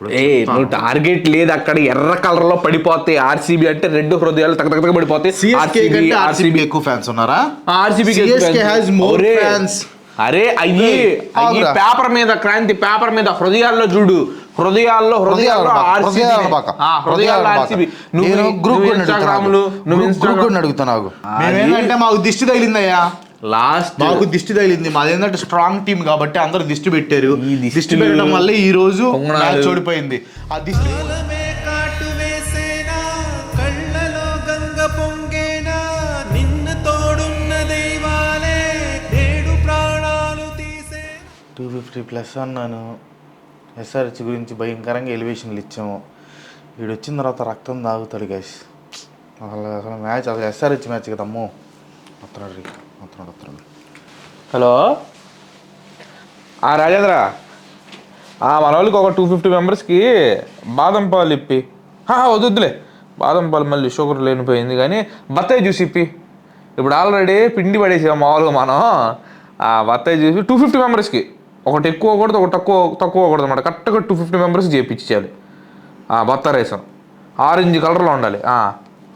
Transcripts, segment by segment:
నువ్వు టార్గెట్ లేదు అక్కడ, ఎర్ర కలర్ లో పడిపోతాయి. ఆర్సీబీ అంటే రెడ్ హృదయాలు తగ్గ పడిపోతాయి. ఆర్సీబీ ఎక్కువ ఫ్యాన్స్ ఉన్నారా? ఆర్సీబీ అరే అయ్యి పేపర్ మీద క్రాంతి, పేపర్ మీద హృదయాల్లో చూడు, హృదయాల్లో అడుగుతున్నావు. మేమేంటంటే మాకు దిష్టి తగిలిందయ్యా, మాకు దిష్టి తగిలింది. మాదేంటంటే స్ట్రాంగ్ టీమ్ కాబట్టి అందరూ దిష్టి పెట్టారు. దిష్టి పెట్టడం వల్ల ఈ రోజు మ్యాచ్ ఓడిపోయింది. ఆ దిష్టి +250 అన్నాను. ఎస్ఆర్హెచ్ గురించి భయంకరంగా ఎలివేషన్లు ఇచ్చాము. వీడు వచ్చిన తర్వాత రక్తం తాగుతాడు గైస్. అసలు మ్యాచ్ అసలు ఎస్ఆర్హెచ్ మ్యాచ్ కదా. అమ్మో వస్తున్నాడు. హలో రాజేంద్ర, మన వాళ్ళకి ఒక 250 మెంబర్స్కి బాదం పాలు ఇప్పి. వద్దులే, బాదం పాలు మళ్ళీ షుగర్ లేనిపోయింది, కానీ బత్తాయి జ్యూస్ ఇప్పి. ఇప్పుడు ఆల్రెడీ పిండి పడేసాం మామూలుగా మనం. బత్తాయి జ్యూస్ 250 మెంబర్స్కి, ఒకటి ఎక్కువ అవ్వకూడదు, ఒకటి తక్కువ అవ్వకూడదు అనమాట. కరెక్ట్గా 250 మెంబర్స్కి చేయించాలి. బత్తా రైసం ఆరెంజ్ కలర్లో ఉండాలి.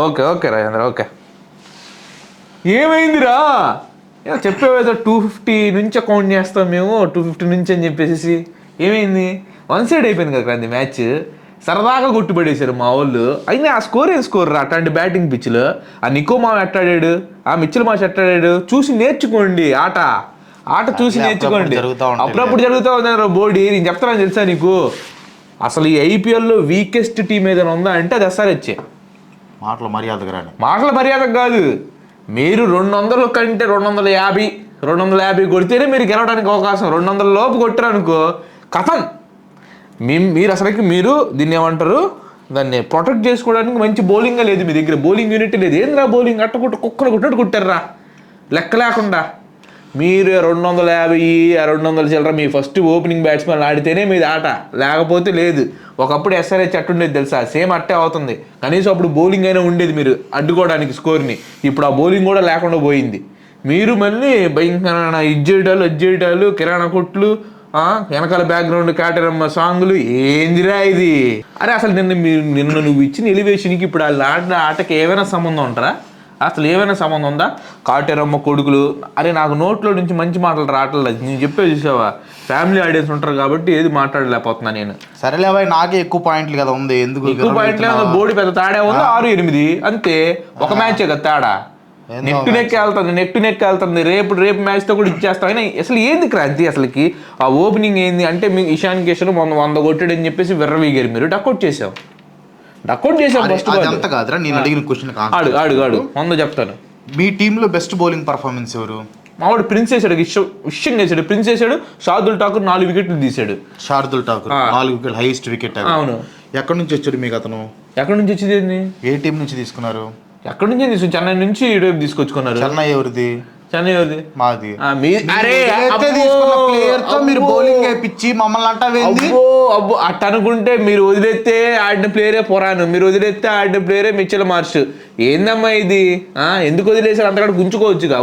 Okay Rajendra, okay. ఏమైందిరా చెప్పేవేదో 250 నుంచి కౌంట్ చేస్తాం మేము, 250 నుంచి అని చెప్పేసి. ఏమైంది? 1 సైడ్ అయిపోయింది కదా క్రాంతి మ్యాచ్. సరదాగా కొట్టుబడేశారు మా వాళ్ళు. అయినా ఆ స్కోర్ ఏం స్కోర్ రా అట్లాంటి బ్యాటింగ్ పిచ్లు. ఆ నికో మామ ఎట్టాడాడు, ఆ మిచ్చిల్ మాష్ ఎట్టాడాడు, చూసి నేర్చుకోండి. ఆట చూసి నేర్చుకోండి. అప్పుడప్పుడు జరుగుతూ ఉంది బోర్డు. నేను చెప్తానని తెలుసా నీకు, అసలు ఈ ఐపీఎల్లో వీకెస్ట్ టీం ఏదైనా ఉందా అంటే అది ఎస్ఆర్హెచ్. మాటల మర్యాద కాదు. మీరు 200 కంటే 250 కొడితేనే మీరు గెలవడానికి అవకాశం. 200 లోపు కొట్టారనుకో కథం. మీరు అసలుకి మీరు దీన్ని ఏమంటారు, దాన్ని ప్రొటెక్ట్ చేసుకోవడానికి మంచి బౌలింగ్ లేదు మీ దగ్గర. బౌలింగ్ యూనిట్ లేదు. ఏంద్రా బౌలింగ్ అట్టకుట్టు కుక్కలు కొట్టినట్టు కొట్టారా లెక్క లేకుండా. మీరు 250 200 చిల్లర మీ ఫస్ట్ ఓపెనింగ్ బ్యాట్స్మెన్ ఆడితేనే మీది ఆట, లేకపోతే లేదు. ఒకప్పుడు ఎస్ఆర్హెచ్ అట్టుండేది తెలుసా, సేమ్ అట్టే అవుతుంది. కనీసం అప్పుడు బౌలింగ్ అయినా ఉండేది మీరు అడ్డుకోవడానికి స్కోర్ని. ఇప్పుడు ఆ బౌలింగ్ కూడా లేకుండా పోయింది. మీరు మళ్ళీ భయంకరమైన ఇజ్జేయటాలు కిరాణా కొట్లు, వెనకాల బ్యాక్గ్రౌండ్ కాటరమ్మ సాంగులు. ఏందిరా ఇది? అరే అసలు నిన్న నువ్వు ఇచ్చిన ఎలివేషన్కి ఇప్పుడు వాళ్ళు ఆడిన ఆటకి ఏమైనా సంబంధం ఉంటారా? అసలు ఏమైనా సంబంధం ఉందా? కాటేరమ్మ కొడుకులు. అరే నాకు నోట్లో నుంచి మంచి మాటలు రావట్లేదు. నేను చెప్పే చూసావా, ఫ్యామిలీ ఆడియన్స్ ఉంటారు కాబట్టి ఏది మాట్లాడలేకపోతున్నా నేను. సరేలే బాయ్, నాకే ఎక్కువ పాయింట్లు కదా ఉంది. ఎందుకు ఎక్కువ పాయింట్లే ఉంది? బోర్డు పెద్ద తేడా ఉంది, 6-8 అంతే. ఒక మ్యాచే కదా తేడా. నెట్టు నెక్కి వెళ్తుంది. రేపు మ్యాచ్తో కూడా ఇచ్చేస్తాం. అయినా అసలు ఏంది క్రాంతి అసలుకి? ఆ ఓపెనింగ్ ఏంది అంటే మీకు ఇషాన్ కిషన్ 100 కొట్టాడని చెప్పేసి విర్రవీగారు. మీరు డక్అట్ చేసాం. ఫస్ట్ కాదురా, నేను అడిగిన క్వశ్చన్ ఆడు 100 చెప్తాను. మీ టీంలో బెస్ట్ బౌలింగ్ పర్ఫార్మెన్స్ ఎవరు? మావాడు ప్రిన్స్ వేసాడు, విషయం వేసాడు. ప్రిన్స్ వేసాడు. శార్దుల్ ఠాకూర్ 4 వికెట్లు తీసాడు. 4 వికెట్, హైయెస్ట్ వికెట్. అవును. ఎక్కడి నుంచి వచ్చాడు మీకు అతను? ఎక్కడి నుంచి వచ్చింది? ఏ టీం నుంచి తీసుకున్నారు? ఎక్కడి నుంచి తీసుకుని? చెన్నై నుంచి ఇటువైపు తీసుకొచ్చుకున్నారు. చెన్నై ఎవరిది? మాది. మీరు బౌలింగ్ వేయించి మమ్మల్ని అంటావేంది? అట్ట అనుకుంటే మీరు వదిలేస్తే ఆడిన ప్లేయరే పొరాను, మీరు వదిలేస్తే ఆడిన ప్లేయరే మిచ్చల్ మార్చ్. ఏందమ్మా ఇది? ఎందుకు వదిలేసారు? అంతకంటే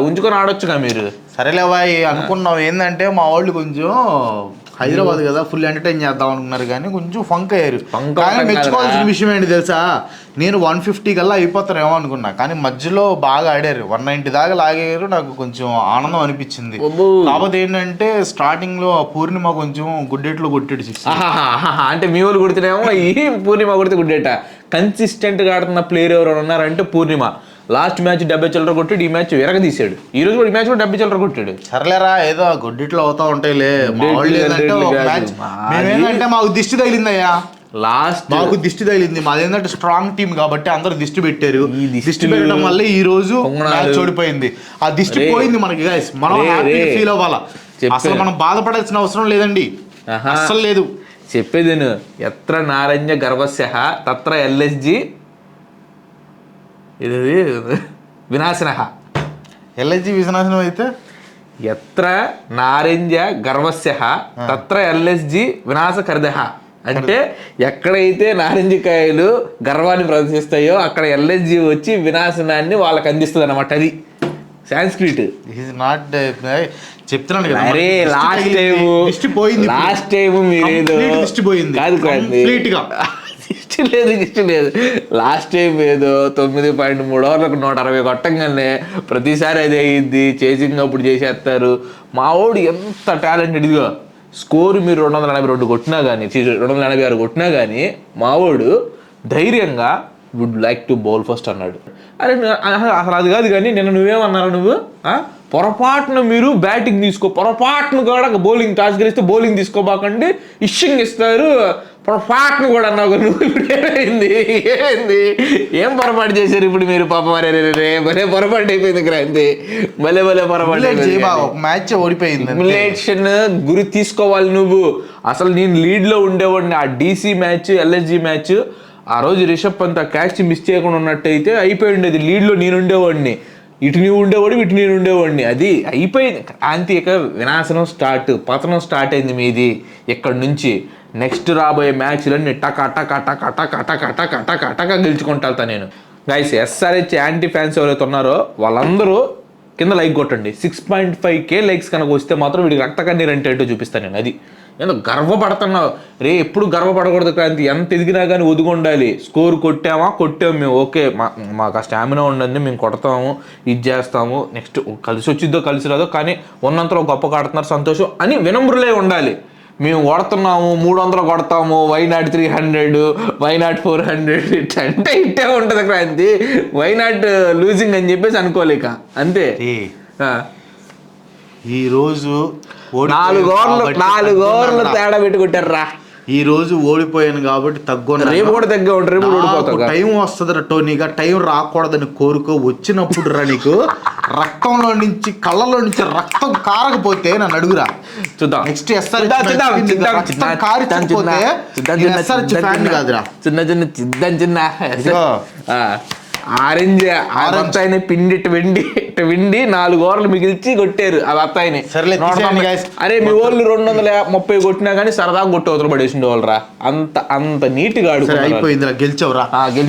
ఉంచుకొని ఆడొచ్చుగా మీరు. సరేలే బాయ్ అనుకున్నాం. ఏంటంటే మా వాళ్ళు కొంచెం హైదరాబాద్ కదా ఫుల్ ఎంటర్టైన్ చేద్దాం అనుకున్నారు, కానీ కొంచెం ఫంక్ అయ్యారు. కానీ మెచ్చుకోవాల్సిన విషయం ఏంటి తెలుసా, నేను 150 కల్లా అయిపోతారేమో అనుకున్నా, కానీ మధ్యలో బాగా ఆడారు. 190 దాకా లాగారు. నాకు కొంచెం ఆనందం అనిపించింది. కాకపోతే ఏంటంటే స్టార్టింగ్ లో పూర్ణిమ కొంచెం గుడ్డేట్లో కొట్టాడు 6. అంటే మీ వాళ్ళు కొడితేనేమో ఈ పూర్ణిమ కొడితే గుడ్డేట. కన్సిస్టెంట్ గా ఆడుతున్న ప్లేయర్ ఎవరు ఉన్నారంటే పూర్ణిమ. లాస్ట్ మ్యాచ్ 70 చిల్లర కొట్టాడు, ఈ మ్యాచ్ తీసాడు. ఈ రోజు కూడా ఈ మ్యాచ్ కూడా 70 చిల్లర కొట్టాడు. సర్లేరా, ఏదో గుడ్డిట్లో అవుతా ఉంటాయిలే. మేమేంటంటే మాకు దిష్టి తగిలిందయ్యా, మాకు దిష్టి తగిలింది. మాదేంటంటే స్ట్రాంగ్ టీమ్ కాబట్టి అందరూ దిష్టి పెట్టారు. దిష్టి పెట్టడం వల్ల ఈ రోజు మ్యాచ్ ఓడిపోయింది. ఆ దిష్టి పోయింది మనకి గైస్. మనం హ్యాపీ ఫీల్ అవ్వాలా. అసలు మనం బాధపడాల్సిన అవసరం లేదండి, అసలు లేదు. చెప్పేది ఎత్ర నారణ్య గర్వస్య తత్ర ఎల్ఎస్జి ఇది వినాశన. ఎల్ఎస్జి వినాశనం అయితే ఎత్ర నారింజ గర్వస్య తత్ర ఎల్ఎస్జి వినాశకర్ద. అంటే ఎక్కడైతే నారింజకాయలు గర్వాన్ని ప్రదర్శిస్తాయో అక్కడ ఎల్ఎస్జి వచ్చి వినాశనాన్ని వాళ్ళకి అందిస్తుంది అనమాట. అది సాంస్క్రిట్. ఈజ్ నాట్ చెప్తున్నాను కదా. అరే లాస్ట్ టైం మీరేదో కాదు ఇష్టం లేదు లాస్ట్ టైం ఏదో 9.3 ఓవర్లకు 160 కొట్టంగానే ప్రతిసారి అదే అయ్యిద్ది, చేసింగ్ అప్పుడు చేసేస్తారు. మా వాడు ఎంత టాలెంటెడ్. ఇదిగో స్కోర్ మీరు 282 కొట్టినా కానీ 286 కొట్టినా కానీ మావాడు ధైర్యంగా would like to bowl first అన్నాడు. అరే అసలు అది కాదు కానీ నిన్న నువ్వేమన్నారు, నువ్వు పొరపాటున మీరు బ్యాటింగ్ పొరపాటును కూడా బౌలింగ్ టాస్ గెలిస్తే బౌలింగ్ తీసుకోబాకండి, ఇషింగ్ ఇస్తారు, పొరపాటును కూడా అన్నావు. నువ్వు ఇప్పుడు ఏమైంది ఏం పొరపాటు చేశారు ఇప్పుడు మీరు? పాపం రే భలే పొరపాటు అయిపోయింది క్రాంతి, భలే పొరపాటు. మ్యాచ్ ఓడిపోయింది. మిలేషన్ గురి తీసుకోవాలి నువ్వు. అసలు నేను లీడ్లో ఉండేవాడిని ఆ DC మ్యాచ్, LSG మ్యాచ్. ఆ రోజు రిషబ్ పంత్ ఆ క్యాచ్ మిస్ చేయకుండా ఉన్నట్టయితే అయిపోయి ఉండేది. లీడ్లో నేను ఉండేవాడిని, ఇటు నీవు ఉండేవాడు, ఇటు నేను ఉండేవాడిని. అది అయిపోయింది. క్రాంతి ఇక వినాశనం పతనం స్టార్ట్ అయింది మీది. ఇక్కడ నుంచి నెక్స్ట్ రాబోయే మ్యాచ్లన్నీ టక గెలుచుకుంటా నేను. గైస్ SRH యాంటీ ఫ్యాన్స్ ఎవరైతే ఉన్నారో వాళ్ళందరూ కింద లైక్ కొట్టండి. 6.5K లైక్స్ కనుక వస్తే మాత్రం వీడికి రక్త కన్నీరు అంటే ఏంటో చూపిస్తాను నేను. అది ఏదో గర్వపడుతున్నావు రే, ఎప్పుడు గర్వపడకూడదు క్రాంతి. ఎంత ఎదిగినా కానీ ఒదుగుండాలి. స్కోర్ కొట్టాము మేము, ఓకే మాకు ఆ స్టామినా ఉండండి, మేము కొడతాము, ఇది చేస్తాము, నెక్స్ట్ కలిసి వచ్చిద్దో కలిసి రాదో కానీ ఉన్నంతలో గొప్ప ఆడుతున్నారు సంతోషం అని వినమ్రులే ఉండాలి. మేము కొడుతున్నాము, 300 కొడతాము, వైనాట్ 300, వైనాట్ 400 అంటే ఇట్టే ఉంటుంది క్రాంతి. వైనాట్ లూజింగ్ అని చెప్పేసి అనుకోలేక అంతే. ఈరోజు 4 ఓవర్లు తేడా పెట్టుకుంటారా. ఈ రోజు ఓడిపోయాను కాబట్టి రేపు కూడా తగ్గా ఉంటారు, రేపు ఓడిపోతావు. టైం వస్తుంది రా టోనీగా, టైం రాకూడదని కోరుకో. వచ్చినప్పుడు రా నీకు రక్తంలో నుంచి కళ్ళలో నుంచి రక్తం కారకపోతే నన్ను అడుగురా, చూద్దాం. నెక్స్ట్ చిన్న ఆరెంజ్ బత్తాయిని పిండి 4 ఓవర్లు మిగిల్చి కొట్టారు ఆ బత్తాయిని. అరే మీ వాళ్ళు 230 కొట్టినా కానీ సరదాగా కొట్టి అవతల పడేసిండే వాళ్ళు రా. అంత నీట్ గా అయిపోయింది. గెలిచావురా,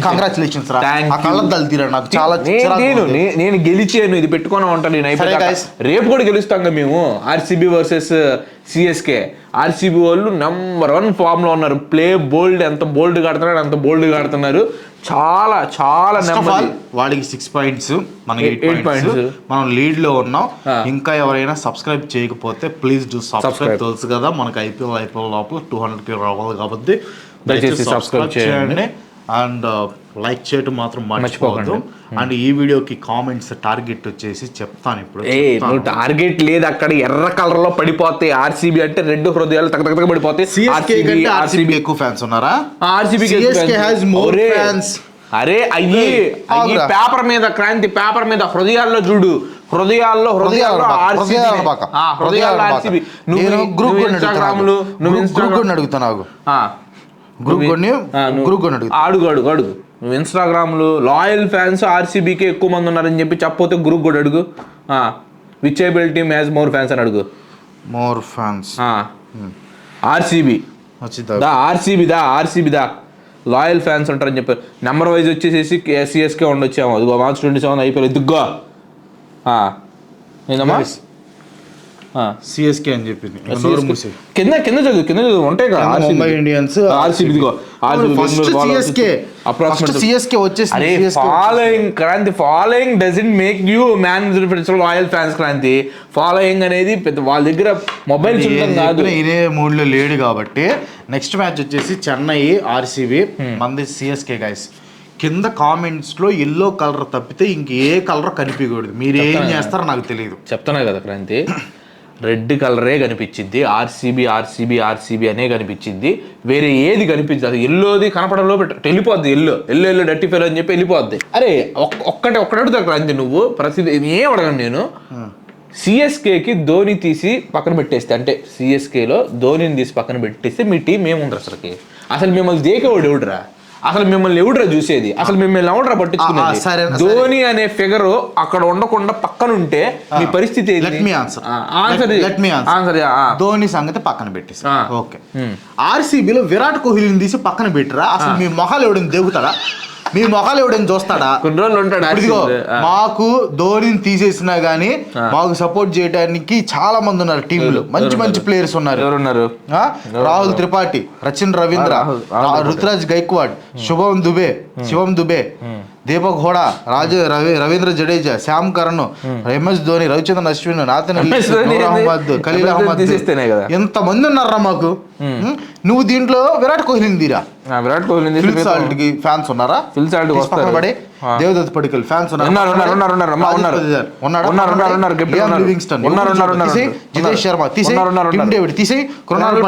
కంగ్రాచులేషన్స్ రా. నేను గెలిచాను, ఇది పెట్టుకుని ఉంటాను నేను. అయిపోయి రేపు కూడా గెలుస్తాం మేము. RCB versus CSK. RCB వాళ్ళు నెంబర్ 1 ఫామ్ లో ఉన్నారు. ప్లే బోల్డ్, ఎంత బోల్డ్ ఆడుతున్నారు అంత బోల్డ్ గా ఆడుతున్నారు. చాలా వాడికి 6 పాయింట్స్, మనకి 8 పాయింట్స్. మనం లీడ్ లో ఉన్నాం. ఇంకా ఎవరైనా సబ్స్క్రైబ్ చేయకపోతే ప్లీజ్ డూ సబ్స్క్రైబ్. తెలుసు కదా మనకి ఐపీఎల్ లోపల 200K రావాలి కాబట్టి దయచేసి సబ్స్క్రైబ్ చేయండి. అండ్ లైక్ చేయటం మాత్రం మర్చిపోవద్దు. అండ్ ఈ వీడియోకి కామెంట్స్ టార్గెట్ వచ్చేసి చెప్తాను ఇప్పుడు. టార్గెట్ లేదు అక్కడ, ఎర్ర కలర్ లో పడిపోతాయి. RCB అంటే 2 హృదయాలు తగ్గ పడిపోతాయి. RCB ఎక్కువ ఫ్యాన్స్ ఉన్నారా? RCB అరే అయ్యి పేపర్ మీద క్రాంతి, పేపర్ మీద హృదయాల్లో చూడు, హృదయాల్లో RCB. నువ్వు ఇన్స్టాగ్రామ్ అడుగుతాను, అడుగు. నువ్వు ఇన్స్టాగ్రామ్లో లాయల్ ఫ్యాన్స్ RCBకి ఎక్కువ మంది ఉన్నారని చెప్పి చెప్పకపోతే గ్రూప్ కూడా అడుగు. Which IPL team has more fans అని అడుగు. మోర్ ఫ్యాన్స్ RCB దా లాయల్ ఫ్యాన్స్ ఉంటారని చెప్పి. నెంబర్ వైజ్ వచ్చేసేసి CSK ఉండొచ్చాము. అదిగో March 27 అయిపోయి దిగ్గా ఏందమ్మా CSK అని చెప్పింది. కింద చదువు ఉంటాయి కదా. Mumbai Indians, RCB following doesn't make you man loyal fans Kranti. Following అనేది వాళ్ళ దగ్గర మొబైల్స్ ఉంటుంది కాదు. ఇదే మూడ్ లో లేడు కాబట్టి నెక్స్ట్ మ్యాచ్ వచ్చేసి చెన్నై RCB, మంది CSK. గైస్ కింద కామెంట్స్ లో ఎల్లో కలర్ తప్పితే ఇంకే కలర్ కనిపించకూడదు. మీరు ఏం చేస్తారో నాకు తెలియదు. చెప్తున్నా కదా క్రాంతి, రెడ్ కలరే కనిపించింది. RCB అనే కనిపించింది, వేరే ఏది కనిపించదు. అది ఎల్లోది కనపడంలో వెళ్ళిపోద్ది. ఎల్లో డట్టి ఫెయిల్ అని చెప్పి వెళ్ళిపోద్ది. అరే ఒక్కటి అడుగుతా క్రాంతి, నువ్వు ప్రతి ఏం అడగను నేను. CSKకి ధోని తీసి పక్కన పెట్టేస్తే, అంటే CSKలో ధోనిని తీసి పక్కన పెట్టేస్తే మీ టీం ఏముండ్రు అసలు మిమ్మల్ని దేకేవాడు ఎవడురా? అసలు మిమ్మల్ని ఎవడురా చూసేది? అసలు మిమ్మల్ని ఎవడరా పట్టించుకునేది? ధోని అనే ఫిగర్ అక్కడ ఉండకుండా పక్కన ఉంటే మీ పరిస్థితి ధోని సంగతి పక్కన పెట్టేసి ఓకే. RCBలో విరాట్ కోహ్లీని తీసి పక్కన పెట్టరా? అసలు మీ మొహాలు ఎవడని దేగుతాడా? మీ మొహాలు ఎవడని చూస్తాడా? కొన్ని రోజులు ఉంటాడు. ఇదిగో మాకు ధోనిని తీసేసినా గానీ మాకు సపోర్ట్ చేయడానికి చాలా మంది ఉన్నారు టీంలో, మంచి మంచి ప్లేయర్స్ ఉన్నారు. ఎవరున్నారు? రాహుల్ త్రిపాఠి, రచిన్ రవీంద్ర, రుతురాజ్ గైక్వాడ్, శివం Dubey, Deepak Honda, Ravindra Jadeja, Shyam Karan, MS Dhoni, Ravichandran Ashwin, Nathan Ahmed, Khaleel Ahmed, ఎంత మంది ఉన్నారా మాకు. నువ్వు దీంట్లో విరాట్ కోహ్లీని తీరా. విరాట్ కోహ్లీ ఫ్యాన్స్ ఉన్నారా? దేవదత్ పడికల్ ఫ్యాన్స్ జితేష్ శర్మ తీసేయ్, టిమ్ డేవిడ్ తీసేయ్, కృణాల్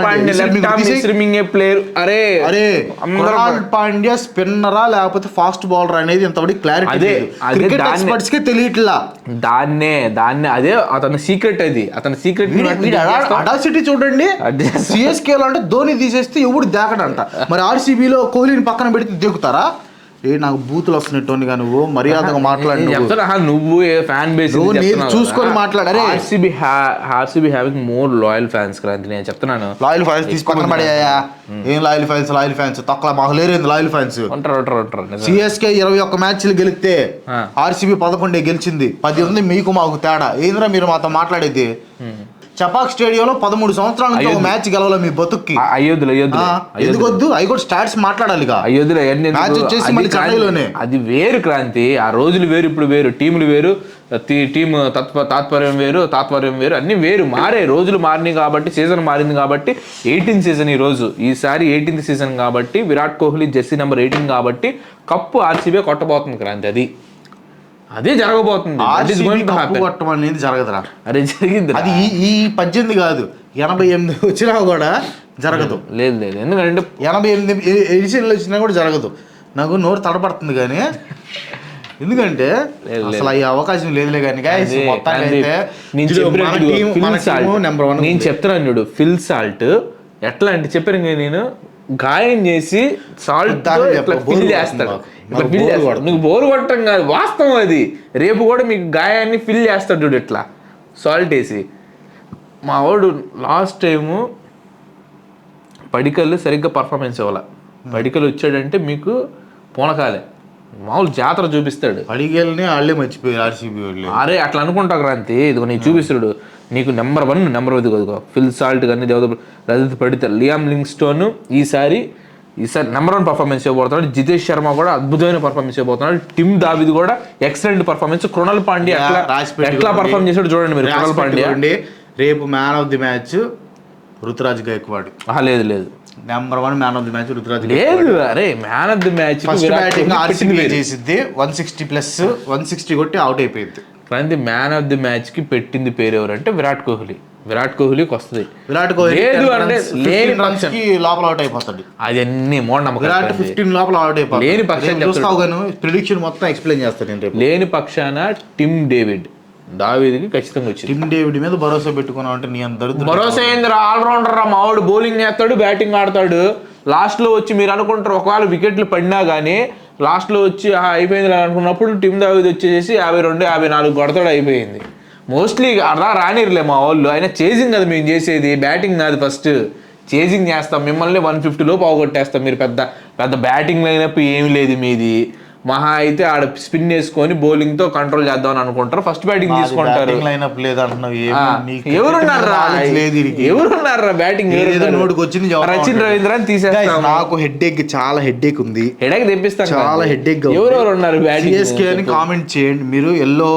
పాండ్యా స్పిన్నరా లేకపోతే ఫాస్ట్ బౌలర్ అనేది ఎంతవరకు క్లారిటీ క్రికెట్ ఎక్స్పర్ట్స్ కి తెలియట్లా. దాన్నే అదే అతని సీక్రెట్, అది అతని సీక్రెట్. అడాసిటీ చూడండి, సిఎస్కే లో అంటే ధోని తీసేస్తే ఎవడు దేకడంట, మరి ఆర్సీబీలో కోహ్లీని పక్కన పెడితే దిగుతారా? నాకు బూతులు వస్తున్నట్టు నువ్వు మర్యాదగా మాట్లాడు. నువ్వు ఫ్యాన్ బేస్ చూసుకొని మాట్లాడారు. RCB having more loyal fans Kranti, నేను చెప్తున్నాను. లాయల్ ఫ్యాన్స్ తీసి పక్కన పడేయా. ఏం లాయల్ ఫ్యాన్స్ తక్కువ మాకు లేరు లాయల్ ఫ్యాన్స్. సిఎస్కే 21 మ్యాచ్లు గెలిస్తే ఆర్సీబీ 11 గెలిచింది, 10 ఉంది మీకు మాకు తేడా. ఏంద్రా మీరు మాతో మాట్లాడేది? చపాక్ స్టేడియంలో 13 సంవత్సరాల నుంచి ఒక మ్యాచ్ గెలవాలి మీ బతుక్కి. ఎందుకొద్దు? అవి కూడా స్టాట్స్ మాట్లాడాలిగా. మ్యాచ్ వచ్చేసి మళ్ళీ చెన్నైలోనే. అది వేరు క్రాంతి, ఆ రోజులు వేరు, ఇప్పుడు వేరు, టీములు వేరు, టీమ్ తాత్పర్యం వేరు, అన్ని వేరు. మారే రోజులు మారినాయి కాబట్టి, సీజన్ మారింది కాబట్టి. 18th సీజన్ ఈ రోజు, ఈసారి 18th సీజన్ కాబట్టి విరాట్ కోహ్లీ జెర్సీ నెంబర్ 18 కాబట్టి కప్పు ఆర్సీబీ కొట్టబోతుంది క్రాంతి. అదే జరగబోతుంది. అనేది జరగదురా. అరే జరిగింది. అది ఈ 18 కాదు, 88 వచ్చినా కూడా జరగదు. లేదు ఎందుకంటే 88 ఎడిషన్లు వచ్చినా కూడా జరగదు. నాకు నోరు తడపడుతుంది కానీ, ఎందుకంటే అసలు ఈ అవకాశం లేదులే. కానీ నేను చెప్తున్నాను చూడు, ఫిల్ సాల్ట్ ఎట్లా అంటే చెప్పాను నేను, గాయం చేసి సాల్ట్ ఫిల్ చేస్తాడు. నువ్వు బోరు కొట్టడం కాదు, వాస్తవం అది. రేపు కూడా మీకు గాయాన్ని ఫిల్ చేస్తాడు చూడు, ఇట్లా సాల్ట్ వేసి. మా వాడు లాస్ట్ టైము పడికల్లు సరిగ్గా పర్ఫార్మెన్స్ ఇవ్వాల. పడికలు వచ్చాడంటే మీకు పూనకాలే, మామూలు జాతర చూపిస్తాడు. పడికల్ని వాళ్ళే మర్చిపోయారు ఆర్సీబీ వాళ్ళు. అరే అట్లా అనుకుంటా క్రాంతి. ఇదిగో నీకు చూపిస్తాడు, నీకు నెంబర్ 1 ఇదిగో ఫిల్ సాల్ట్ కానీ, రజత్ పడికల్, లియామ్ లింగ్స్టోన్ ఈసారి నెంబర్ 1 పర్ఫార్మెన్స్ ఇవ్వబోతున్నాడు. జితేష్ శర్మ కూడా అద్భుతమైన పర్ఫార్మెన్స్ ఇవ్వబోతున్నాడు. టిమ్ దావిద్ కూడా ఎక్సలెంట్ పర్ఫార్మెన్స్. కృణాల్ పాండ్యా ఎట్లా పర్ఫార్మ్ చేశాడు చూడండి మీరు. కృణాల్ పాండ్యా రేపు man of the match Ruturaj Gaikwad. లేదు number 1 man of the match Ruturaj లేదు. అరే మ్యాన్ ఆఫ్ ది మ్యాచ్ చేసింది 160+, 160 కొట్టి అవుట్ అయిపోయింది. కానీ మ్యాన్ ఆఫ్ ది మ్యాచ్ కి పెట్టింది పేరు ఎవరంటే విరాట్ కోహ్లీకి వస్తుంది. విరాట్ కోహ్లీ లేదు అంటే లోపల అవుట్ అయిపోతాడు. అదన్నీ మూఢనమ్మకం. విరాట్ 15 లోపల అవుట్ అయిపోతాడు. లేని పక్షాన ప్రిడిక్షన్ మొత్తం ఎక్స్ప్లెయిన్ చేస్తాను నేను. లేని పక్షాన టిమ్ దావీద్కి ఖచ్చితంగా వచ్చింది. టిమ్ డేవిడ్ మీద భరోసా పెట్టుకున్నావు అంటే నీ అంత భరోసా ఏందిరా? ఆల్రౌండర్ రా మావాడు. బౌలింగ్ చేస్తాడు, బ్యాటింగ్ ఆడతాడు. లాస్ట్లో వచ్చి మీరు అనుకుంటారు ఒకవేళ వికెట్లు పడినా కానీ లాస్ట్లో వచ్చి అయిపోయింది అనుకున్నప్పుడు టిమ్ దావీద్ వచ్చేసి 52, 54 కొడతాడు, అయిపోయింది. మోస్ట్లీ అలా రానిర్లే మా వాళ్ళు. అయినా చేజింగ్ కదా మేము చేసేది, బ్యాటింగ్ కాదు. ఫస్ట్ చేజింగ్ చేస్తాం, మిమ్మల్ని 150 లోపు అవగొట్టేస్తాం. మీరు పెద్ద బ్యాటింగ్ లైనప్ ఏమి లేదు మీది. మహా అయితే ఆడ స్పిన్ వేసుకొని బౌలింగ్ తో కంట్రోల్ చేద్దాం అనుకుంటారు. ఫస్ట్ బ్యాటింగ్ తీసుకుంటారు. ఎవరున్నారా బ్యాటింగ్? రచిన్ రవీంద్ర తీసేస్తారు. నాకు హెడ్ఏక్, చాలా హెడ్ఏక్ ఉంది. హెడేక్ తెప్పిస్తాను, చాలా హెడ్ఏక్. ఎవరెవరు ఉన్నారు బ్యాటింగ్? సిఎస్కే అని కామెంట్ చేయండి. మీరు ఎల్లో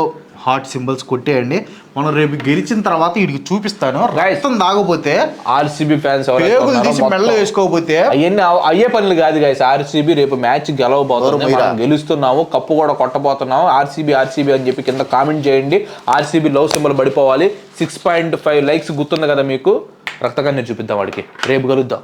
హార్ట్ సింబల్స్ కొట్టేయండి. మనం రేపు గెలిచిన తర్వాత వీడికి చూపిస్తాను. రక్తం దాగపోతే ఆర్సీబీ ఫ్యాన్స్ మెల్ల వేసుకోకపోతే అవన్నీ అయ్యే పనులు కాదు గైస్. ఆర్సీబీ రేపు మ్యాచ్ గెలవబోతుంది, గెలుస్తున్నాము, కప్పు కూడా కొట్టబోతున్నాము. ఆర్సీబీ అని చెప్పి కింద కామెంట్ చేయండి. ఆర్సీబీ లవ్ సింబల్ పడిపోవాలి. 6.5 లైక్స్ గుర్తుంది కదా మీకు? రక్తకన్నీరు చూపిద్దాం వాడికి. రేపు కలుద్దాం.